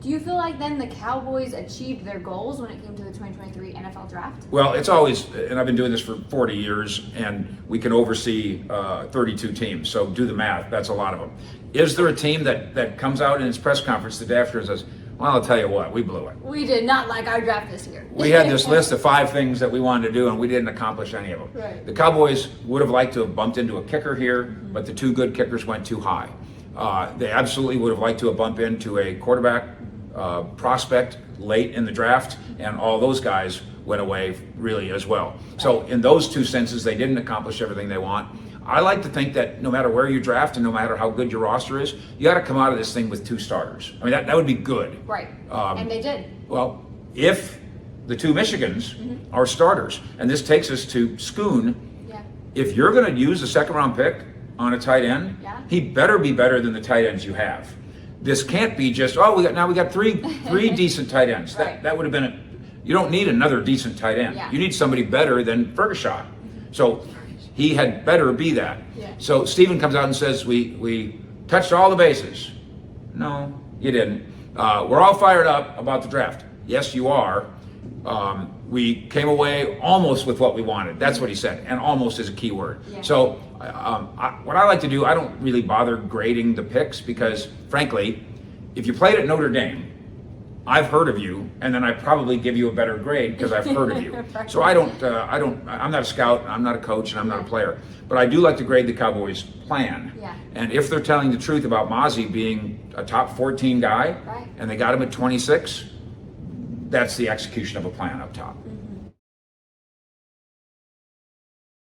Do you feel like then the Cowboys achieved their goals when it came to the 2023 NFL Draft? Well, it's always, and I've been doing this for 40 years, and we can oversee 32 teams, so do the math, that's a lot of them. Is there a team that comes out in its press conference the day after and says, well, I'll tell you what, we blew it. We did not like our draft this year. We had this list of 5 things that we wanted to do, and we didn't accomplish any of them. Right. The Cowboys would have liked to have bumped into a kicker here, but the 2 good kickers went too high. They absolutely would have liked to have bumped into a quarterback prospect late in the draft, and all those guys went away really as well. So in those 2 senses, they didn't accomplish everything they want. I like to think that no matter where you draft and no matter how good your roster is, you got to come out of this thing with 2 starters. I mean, that would be good. Right. And they did. Well, if the 2 Michigans are starters, and this takes us to Schoon, Yeah. if you're going to use a 2nd-round pick on a tight end, Yeah. he better be better than the tight ends you have. This can't be just, oh, we got three decent tight ends. Right. That would have been you don't need another decent tight end. Yeah. You need somebody better than Ferguson. So he had better be that. Yeah. So Steven comes out and says, we touched all the bases. No, you didn't. We're all fired up about the draft. Yes, you are. We came away almost with what we wanted. That's what he said, and almost is a key word. Yeah. So what I like to do, I don't really bother grading the picks because, frankly, if you played at Notre Dame, I've heard of you, and then I probably give you a better grade because I've heard of you. Right. So I'm not a scout, I'm not a coach, and I'm not a player. But I do like to grade the Cowboys' plan. Yeah. And if they're telling the truth about Mozzie being a top 14 guy, Right. and they got him at 26, that's the execution of a plan up top.